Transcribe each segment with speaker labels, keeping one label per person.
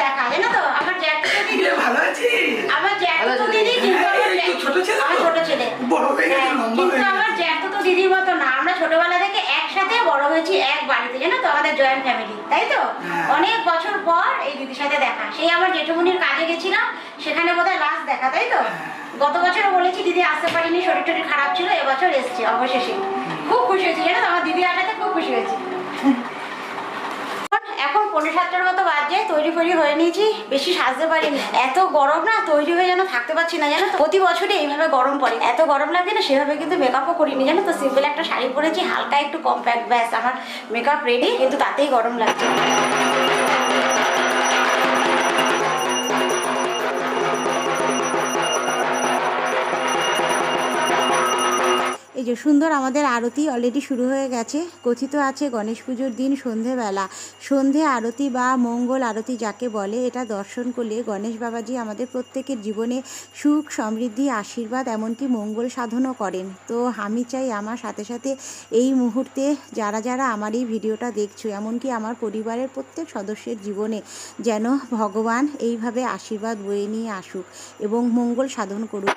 Speaker 1: দেখা, জানো তো আমার জ্যাঠতো দিদি
Speaker 2: ভালো আছি।
Speaker 1: আমার জ্যাঠতো দিদি কিন্তু আমার ছোট ছেলে
Speaker 2: বড় হয়ে গেছে, লম্বা হয়ে
Speaker 1: কিন্তু
Speaker 2: গেছে।
Speaker 1: আমার জ্যাঠতো দিদির মতো না। আমরা ছোটবেলা থেকে একসাথে বড় হয়েছি এক বাড়িতে, জানো তো, আমাদের জয়েন্ট ফ্যামিলি, তাই তো। অনেক বছর পর এই দিদির সাথে দেখা, সেই আমার জেঠুমনির কাজে গেছিলাম, সেখানে বোধহয় লাস্ট দেখা, তাই তো। গত বছরও বলেছি দিদি আসতে পারিনি, শরীর টরীর খারাপ ছিল, এবছর এসছে অবশেষে। খুব খুশি হয়েছি, জানো তো, আমার দিদি আসাতে খুব খুশি হয়েছি। এখন 6:45 মতো বাজে, তৈরি ফৈরি হয়ে নিয়েছি, বেশি সাজতে পারিনি, এত গরম না, তৈরি হয়ে যেন থাকতে পারছি না, জানো তো। প্রতি বছরই এইভাবে গরম পড়ে, এত গরম লাগে না, সেভাবে কিন্তু মেকআপও করিনি, জানো তো। সিম্পল একটা শাড়ি পরেছি, হালকা একটু কম্প্যাক্ট, ব্যাস আমার মেকআপ রেডি, কিন্তু তাতেই গরম লাগছে। এই যে সুন্দর আমাদের আরতি অলরেডি শুরু হয়ে গেছে। কথিত আছে গণেশ পুজোর দিন সন্ধেবেলা সন্ধে আরতি বা মঙ্গল আরতি যাকে বলে, এটা দর্শন করলে গণেশ বাবাজি আমাদের প্রত্যেকের জীবনে সুখ সমৃদ্ধি আশীর্বাদ এমনকি মঙ্গল সাধনও করেন। তো আমি চাই আমার সাথে সাথে এই মুহূর্তে যারা যারা আমার এই ভিডিওটা দেখছো, এমনকি আমার পরিবারের প্রত্যেক সদস্যের জীবনে যেন ভগবান এইভাবে আশীর্বাদ বয়ে নিয়ে আসুক এবং মঙ্গল সাধন করুক।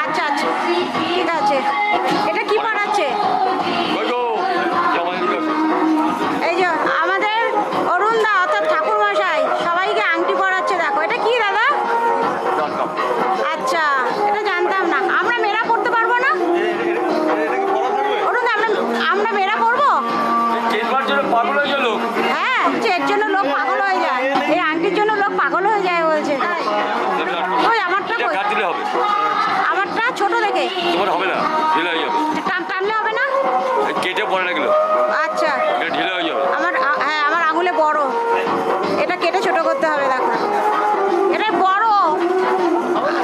Speaker 1: আচ্ছা আচ্ছা ঠিক আছে। এটা কি বানাচ্ছে? এই যে আমাদের অরুণ দা অর্থাৎ ঠাকুর মশাই সবাইকে আংটি পরাচ্ছে, দেখো। এটা কি দাদা? আচ্ছা, এটা জানতাম না। আমরা মেয়েরা পড়তে পারবো না? অরুণ দা আমরা মেয়েরা পড়বো? হ্যাঁ, এর জন্য লোক পাগল হয়ে যায়, এই আংটির জন্য লোক পাগল হয়ে যায় বলছে। ওই আমারটা আমারটা ছোট দেখে
Speaker 3: তোমার হবে না, ঢিলা হয়ে যাবে।
Speaker 1: টানলে হবে না,
Speaker 3: কেটে পড়ে না গেল।
Speaker 1: আচ্ছা,
Speaker 3: এটা ঢিলা হয়ে যাবে।
Speaker 1: হ্যাঁ, আমার আঙুলে বড়, এটা কেটে ছোট করতে হবে। দেখো এটা বড়,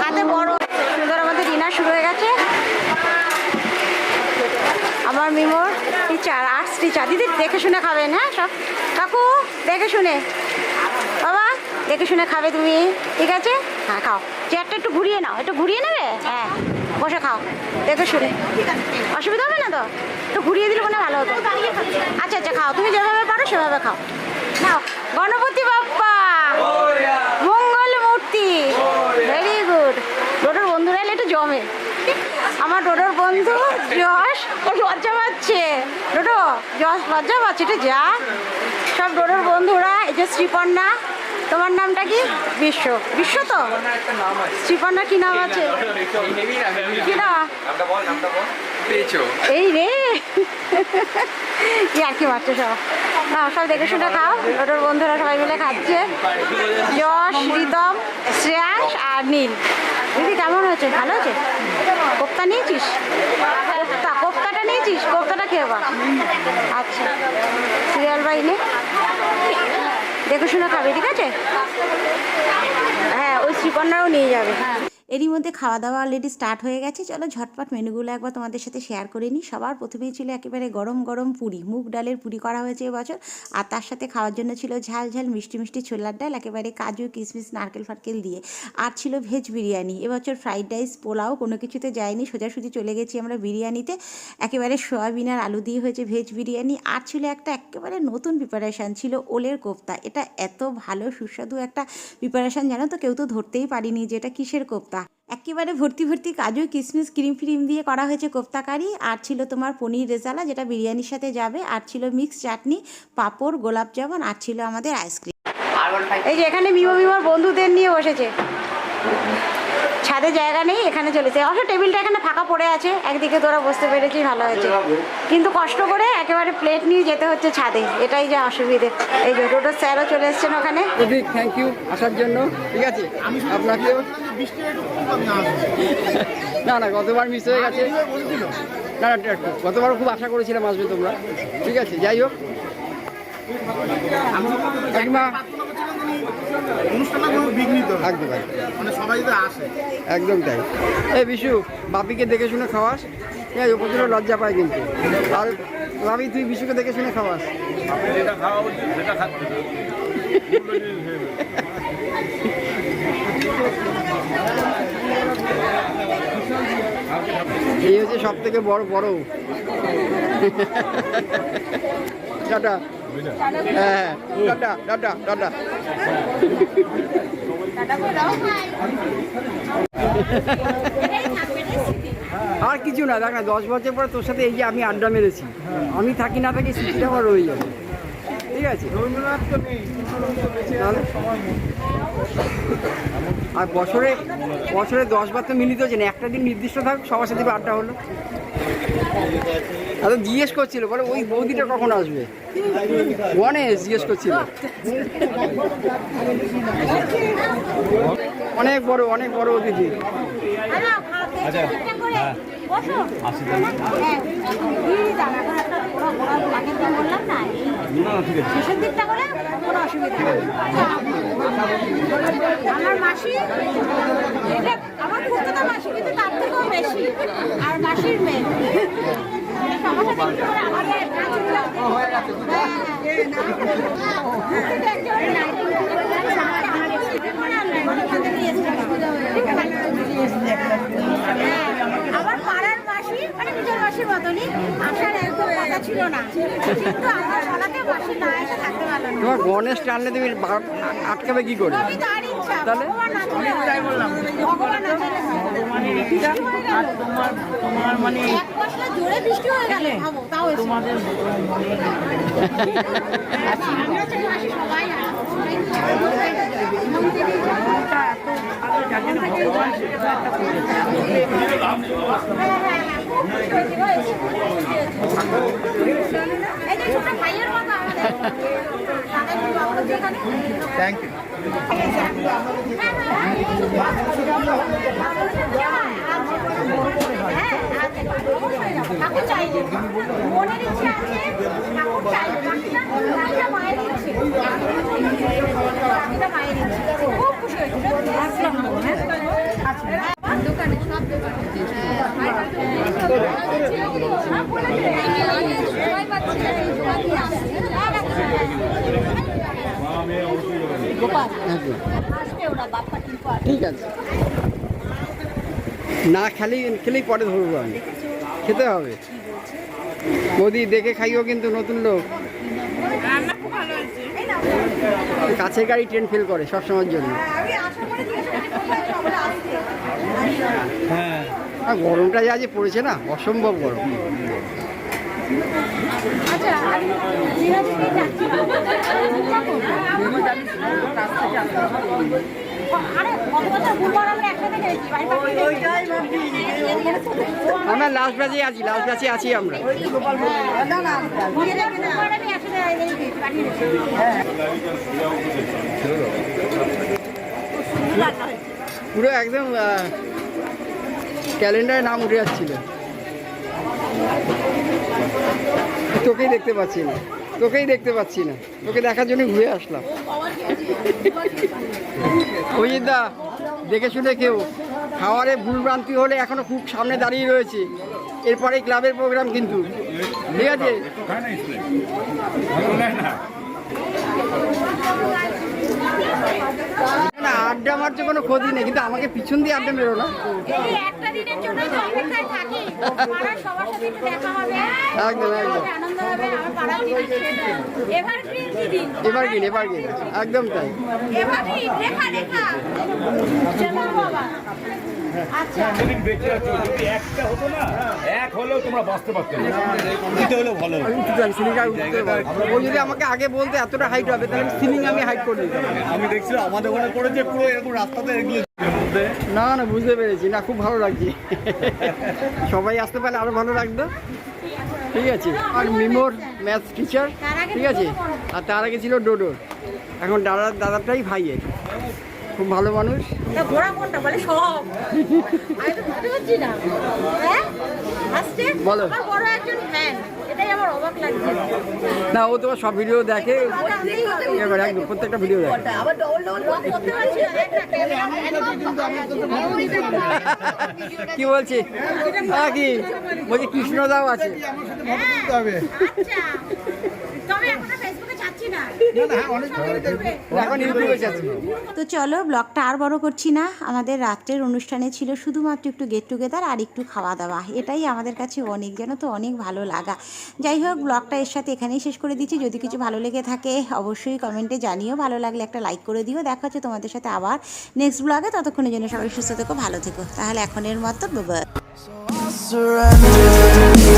Speaker 1: হাতে বড়। সুন্দর আমাদের ডিনার শুরু হয়ে গেছে। আমার মিমোর টিচার, আর্টস টিচার। দিদি দেখে শুনে খাবেন, হ্যাঁ সব। কাকু দেখে শুনে, বাবা দেখে শুনে খাবে তুমি, ঠিক আছে? হ্যাঁ খাও। চেয়ারটা একটু ঘুরিয়ে নাও, একটু ঘুরিয়ে নেবে। হ্যাঁ বসে খাও দেখে শুনে, অসুবিধা হবে না তো? একটু ঘুরিয়ে দিলে মনে ভালো হতো। আচ্ছা আচ্ছা খাও, তুমি যেভাবে পারো সেভাবে খাও। নাও, গণপতি বাপ্পা মঙ্গল মূর্তি, ভেরি গুড। ডোডোর বন্ধুরা এলে একটু জমে। আমার ডোডোর বন্ধু যশ, ও লজ্জা পাচ্ছে। ডোডো যশ লজ্জা পাচ্ছে, এটা যা। সব ডোডোর বন্ধুরা। এই যে শ্রীপর্ণা, তোমার নামটা কি? বিশ্ব। বিশ্ব তো? শ্রীপর্ণা কি নাম আছে? কি না এই রে, কি আর কি মারছে সব। খাও, সব দেখে শুনে খাও। ওটার বন্ধুরা সবাই মিলে খাচ্ছে, যশ, রিতম, শ্রেয়াস আর নীল। দিদি কেমন হয়েছে? ভালো হয়েছে? কোপ্তা নিয়েছিস? কোপ্তাটা নিয়েছিস? কোপ্তাটা খেয়ে বা। আচ্ছা, সিরিয়াল বাইনে দেখে শুনে খাবে, ঠিক আছে? হ্যাঁ, ওই শ্রীকন্যাও নিয়ে যাবে। এরই মধ্যে খাওয়া দাওয়া অলরেডি স্টার্ট হয়ে গেছে। চলো ঝটপট মেনুগুলো একবার তোমাদের সাথে শেয়ার করে নিই। সবার প্রথমেই ছিল একেবারে গরম গরম পুরি, মুগ ডালের পুরি করা হয়েছে এবছর। আর তার সাথে খাওয়ার জন্য ছিল ঝাল ঝাল মিষ্টি মিষ্টি ছোলার ডাল, একেবারে কাজু কিশমিশ নারকেল ফারকেল দিয়ে। আর ছিল ভেজ বিরিয়ানি। এবছর ফ্রাইড রাইস পোলাও কোনো কিছুতে যায়নি, সোজাসুজি চলে গেছি আমরা বিরিয়ানিতে। একেবারে সয়াবিন আর আলু দিয়ে হয়েছে ভেজ বিরিয়ানি। আর ছিল একটা একেবারে নতুন প্রিপারেশান, ছিল ওলের কোপ্তা। এটা এত ভালো সুস্বাদু একটা প্রিপারেশান, জানো তো, কেউ তো ধরতেই পারিনি যে এটা কিসের কোপ্তা। একেবারে ভর্তি ভর্তি কাজু কিশমিশ ক্রিম ফ্রিম দিয়ে করা হয়েছে কোপ্তা কারি। আর ছিল তোমার পনির রেজালা, যেটা বিরিয়ানির সাথে যাবে। আর ছিল মিক্স চাটনি, পাঁপড়, গোলাপ জামুন, আর ছিল আমাদের আইসক্রিম। এই যে এখানে মিমোর বন্ধুদের নিয়ে বসেছে। ছাদে জায়গা নেই, এখানে চলেছে। অবশ্য টেবিলটা এখানে ফাঁকা পড়ে আছে, একদিকে তোরা বসতে পেরেছি, ভালো হয়েছে। কিন্তু কষ্ট করে একেবারে প্লেট নিয়ে যেতে হচ্ছে ছাদে, এটাই যা অসুবিধে। এই যে টোটো স্যারও চলে এসছেন ওখানে।
Speaker 2: থ্যাংক ইউ আসার জন্য, ঠিক আছে? আপনাকেও। না গতবার মিস হয়ে গেছে। না গতবারও খুব আশা করেছিলাম আসবে তোমরা, ঠিক আছে? যাই হোক, একদম তাই। এই বিশু, বাপিকে দেখে শুনে খাওয়াস, ঠিক আছে? প্রচুর লজ্জা পায় কিন্তু। আর ভাবি, তুই বিশুকে দেখে শুনে খাওয়াস। এই হচ্ছে সব থেকে বড় টাটা। হ্যাঁ, টাটা টাটা টাটা। আর কিছু না, দেখ না, 10 বছর পরে তোর সাথে এই যে আমি আড্ডা মেরেছি, আমি থাকি না থাকি স্মৃতিটা আমার রয়ে যাবে, ঠিক আছে? তাহলে আর বছরে 10 বার তো মিলিত হচ্ছে না, একটা দিন নির্দিষ্ট থাক, সবার সাথে আড্ডা হলো। আরে জিজ্ঞেস করছিল, বলে ওই বৌদিটা কখন আসবে, গণেশ জিজ্ঞেস করছিল। অনেক বড় অতিথি।
Speaker 1: আমার মাসি, আমার খুব মাসি, কিন্তু তার থেকেও বেশি। আর মাসির মেয়ে আমার পাড়ার মাসি, মানে নিজের মাসির মতনই। আসার একদম কথা ছিল না, কিন্তু আমার সলাতে মাসি না এসে থাকতে পারলো না।
Speaker 2: তোমার গণেশ টানলে তুমি আটকাবে কি করে? তাহলে
Speaker 4: তোমার মানে
Speaker 1: জোরে বৃষ্টি হয়ে গেল, তাও তোমাদের
Speaker 4: থ্যাংক ইউ।
Speaker 1: মনের ইচ্ছা আছে, ঠাকুর চাইবে, বাকিটা মায়ের ইচ্ছে, বাকিটা মায়ের ইচ্ছে। খুব খুশি হয়েছিল। দোকানে সব
Speaker 2: ঠিক আছে, না খেলেই পরে ধরবো আমি, খেতে হবে। মোদি দেখে খাইও কিন্তু, নতুন লোক, কাছের গাড়ি ট্রেন ফেল করে সবসময়ের জন্য।
Speaker 4: হ্যাঁ,
Speaker 2: আর গরমটা যা যে পড়েছে না, অসম্ভব গরম। আমরা লাস্ট ব্যাচে আছি আমরা। পুরো একদম ক্যালেন্ডারে নাম উঠে যাচ্ছিল। তোকেই দেখতে পাচ্ছি না, তোকেই দেখতে পাচ্ছি না, তোকে দেখার জন্য ঘুরে আসলাম। অজিতদা দেখে শুনে কেউ খাওয়ারে ভুলভ্রান্তি হলে এখনো খুব সামনে দাঁড়িয়ে রয়েছে, এরপরে ক্লাবের প্রোগ্রাম কিন্তু, ঠিক আছে? না আড্ডা মারছে কোনো ক্ষতি নেই, কিন্তু আমাকে পিছন দিয়ে আড্ডা মেরো না।
Speaker 1: একটা দিনের জন্য তো অপেক্ষায় থাকি, পাড়ার সবার সাথে একটু দেখা হবে,
Speaker 2: একদম একদম
Speaker 1: আনন্দ হবে। আমার পাড়ার জিনিস এভারগ্রিন দিন,
Speaker 2: এভারগ্রিন এভারগ্রিন একদম তাই।
Speaker 1: এভারগ্রিন লেখা লেখা চলো বাবা। আচ্ছা
Speaker 5: বেঁচে আছো, যদি একটা হতো না, এক হলেও তোমরা বাঁচতে পারতে না। দিতে হলেও ভালো হতো।
Speaker 2: আমি উঠতে পারি, সিলিং আর উঠতে পারি। ও যদি আমাকে আগে বলতো এতটা হাইট হবে, তাহলে সিলিং আমি হাইট করে দিতাম।
Speaker 5: আমি দেখছিলাম আমাদের মনে পড়ে যে পুরো এরকম রাস্তাতে এগুলো
Speaker 2: না না বুঝতে পেরেছি, না খুব ভালো লাগছে। সবাই আসতে পারলে আরো ভালো লাগতো, ঠিক আছে? আর মিমোর ম্যাথ টিচার, ঠিক আছে? আর তার আগে ছিল ডোডোর, এখন দাদাটাই ভাইয়ের, খুব ভালো মানুষ।
Speaker 1: ঘোড়া কোনটা বলে সব আমি তো বুঝতে পারছি না। হ্যাঁ আসছে
Speaker 2: বলো।
Speaker 1: আমার বড় একজন ফ্যান, এটাই আমার অবাক লাগছে।
Speaker 2: না ও তোমার সব ভিডিও দেখে, এবার একদম প্রত্যেকটা ভিডিও দেখে।
Speaker 1: আবার ডবল ডবল করতে পারছি না, দেখ না ক্যামেরা
Speaker 2: কি বলছি? হ্যাঁ কি বলছি, কৃষ্ণদাও আছে।
Speaker 1: আচ্ছা তবে এখন ফেসবুকে চাচ্ছি না,
Speaker 2: এখন ইউটিউবে আছে।
Speaker 1: তো চলো ব্লগটা আর বড় করছি না। আমাদের রাত্রের অনুষ্ঠানে ছিল শুধুমাত্র একটু গেট টুগেদার আর একটু খাওয়া দাওয়া, এটাই আমাদের কাছে অনেক, যেন তো অনেক ভালো লাগা। যাই হোক ব্লগটা এর সাথে এখানেই শেষ করে দিচ্ছি। যদি কিছু ভালো লেগে থাকে অবশ্যই কমেন্টে জানিও, ভালো লাগলে একটা লাইক করে দিও। দেখা হচ্ছে তোমাদের সাথে আবার নেক্সট ব্লগে, ততক্ষণের জন্য সবাই সুস্থ থেকো, ভালো থেকো। তাহলে এখনের মতো বাবা।
Speaker 6: surrender.